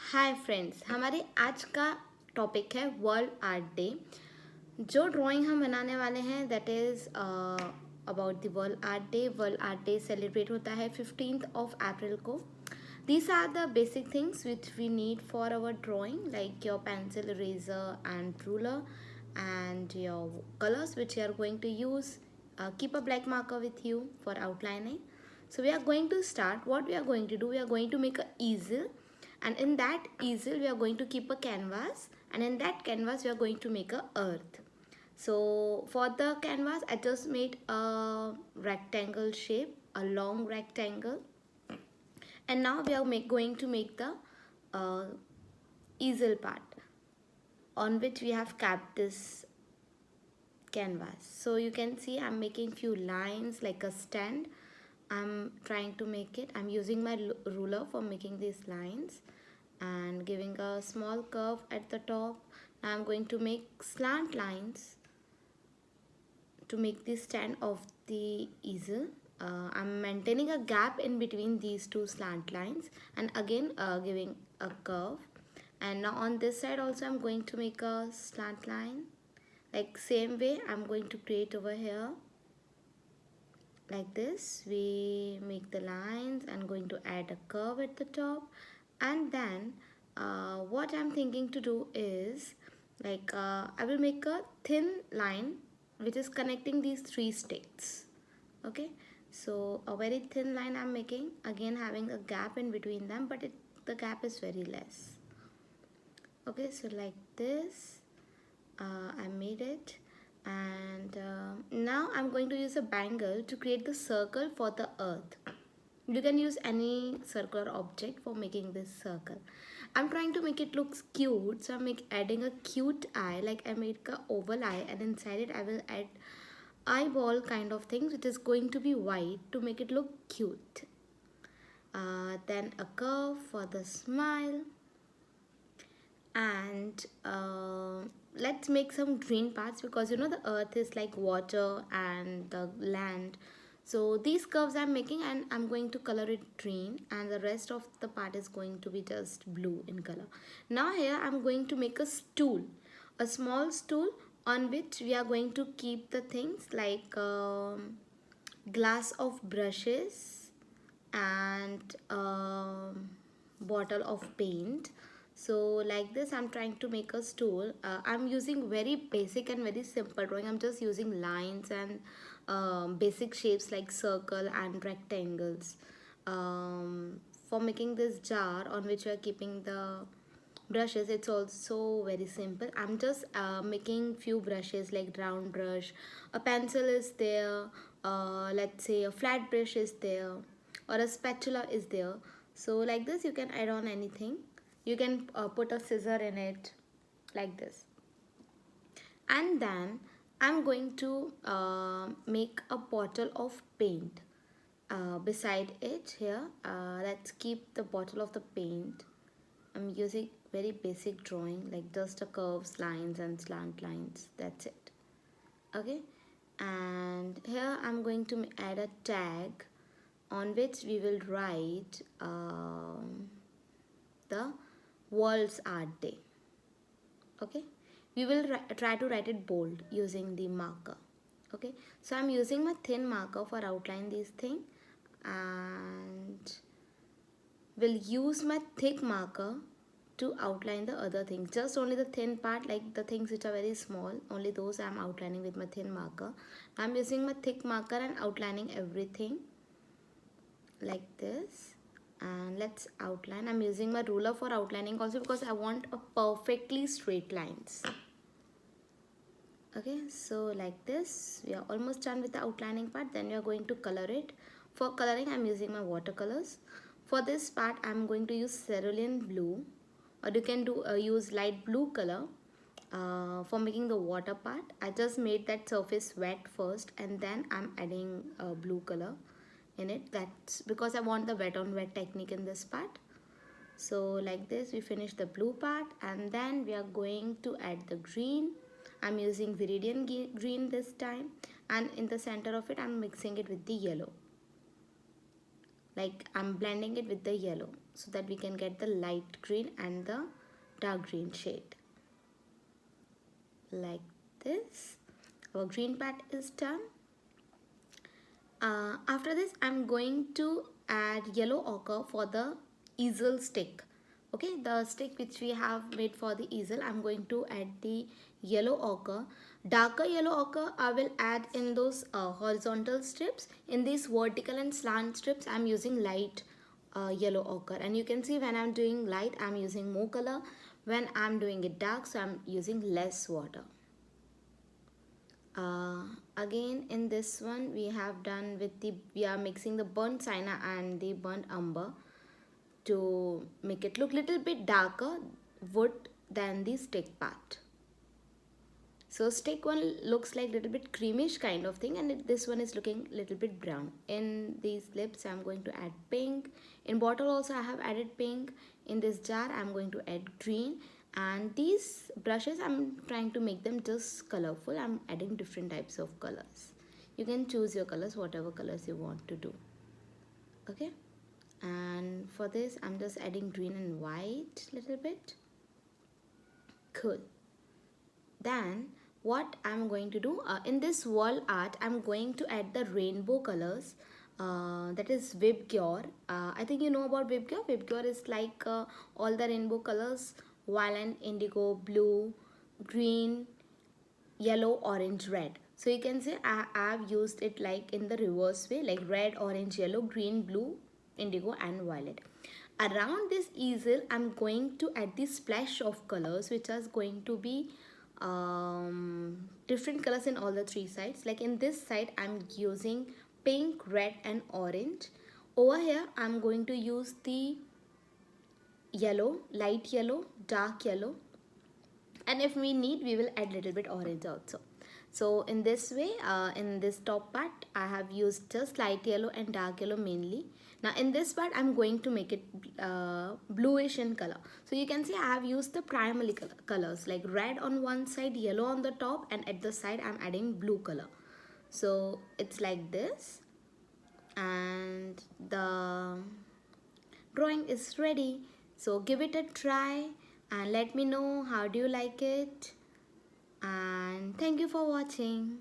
Hi friends, हमारे आज का टॉपिक है वर्ल्ड आर्ट डे। जो ड्राइंग हम बनाने वाले हैं that is about the world art day. World art day celebrate होता है 15 अप्रैल को। These are the basic things which we need for our drawing, like your pencil, eraser and ruler, and your colors which you are going to use. Keep a black marker with you for outlining. So we are going to start. What we are going to do, we are going to make a easel, and in that easel we are going to keep a canvas, and in that canvas we are going to make a earth. So for the canvas I just made a rectangle shape, a long rectangle, and now we are going to make the uh, easel part on which we have capped this canvas. So you can see I'm making few lines like a stand. I'm trying to make it. I'm using my ruler for making these lines and giving a small curve at the top. Now I'm going to make slant lines to make the stand of the easel. I'm maintaining a gap in between these two slant lines and again giving a curve. And now on this side also I'm going to make a slant line, like same way I'm going to create over here. Like this we make the lines and going to add a curve at the top. And then what I'm thinking to do is, like I will make a thin line which is connecting these three sticks. Okay, so a very thin line I'm making, again having a gap in between them, but the gap is very less. Okay, so like this I made it. And now I'm going to use a bangle to create the circle for the earth. You can use any circular object for making this circle. I'm trying to make it look cute, so I'm adding a cute eye, like I made a oval eye, and inside it I will add eyeball kind of things which is going to be white to make it look cute. Then a curve for the smile, and let's make some green parts, because you know the earth is like water and the land. So these curves I'm making, and I'm going to color it green, and the rest of the part is going to be just blue in color. Now here I'm going to make a stool, a small stool on which we are going to keep the things like glass of brushes and bottle of paint. So like this I'm trying to make a stool. I'm using very basic and very simple drawing. I'm just using lines and basic shapes like circle and rectangles for making this jar on which we are keeping the brushes. It's also very simple. I'm just making few brushes like round brush, a pencil is there, let's say a flat brush is there, or a spatula is there. So like this you can add on anything. You can put a scissor in it like this. And then I'm going to make a bottle of paint. Beside it here, let's keep the bottle of the paint. I'm using very basic drawing, like just a curves, lines and slant lines, that's it. Okay, and here I'm going to add a tag on which we will write the world's art day. Okay, we will try to write it bold using the marker. Okay, so I'm using my thin marker for outline these thing, and will use my thick marker to outline the other things. Just only the thin part, like the things which are very small, only those I'm outlining with my thin marker. I'm using my thick marker and outlining everything like this. And let's outline. I'm using my ruler for outlining also, because I want a perfectly straight lines. Okay, so like this we are almost done with the outlining part. Then we are going to color it. For coloring I'm using my watercolors. For this part I'm going to use cerulean blue, or you can do use light blue color for making the water part. I just made that surface wet first, and then I'm adding blue color in it. That's because I want the wet on wet technique in this part. So like this we finish the blue part, and then we are going to add the green. I'm using viridian green this time, and in the center of it I'm mixing it with the yellow. like I'm blending it with the yellow so that we can get the light green and the dark green shade. Like this, our green part is done. After this, I'm going to add yellow ochre for the easel stick. Okay, the stick which we have made for the easel, I'm going to add the yellow ochre. Darker yellow ochre I will add in those horizontal strips. In these vertical and slant strips, I'm using light yellow ochre. And you can see when I'm doing light, I'm using more color. When I'm doing it dark, so I'm using less water. uh, Again in this one we have done with the, we are mixing the burnt sienna and the burnt umber to make it look little bit darker wood than the stick part. So stick one looks like little bit creamish kind of thing, and this one is looking little bit brown. In these lips I'm going to add pink. In bottle also I have added pink. In this jar I'm going to add green. And these brushes I'm trying to make them just colorful. I'm adding different types of colors. You can choose your colors, whatever colors you want to do. Okay, and for this I'm just adding green and white little bit. Cool. Then what I'm going to do, in this wall art I'm going to add the rainbow colors, that is Whip Cure. I think you know about Whip Cure. Whip Cure is like all the rainbow colors: violet, indigo, blue, green, yellow, orange, red. So you can say I have used it like in the reverse way, like red, orange, yellow, green, blue, indigo and violet. Around this easel I'm going to add the splash of colors, which is going to be different colors in all the three sides. Like in this side I'm using pink, red and orange. Over here I'm going to use the yellow, light yellow, dark yellow, and if we need we will add little bit orange also. So in this way, in this top part I have used just light yellow and dark yellow mainly. Now in this part I'm going to make it bluish in color. So you can see I have used the primary colors like red on one side, yellow on the top, and at the side I'm adding blue color. So it's like this, and the drawing is ready. So give it a try and let me know how do you like it, and thank you for watching.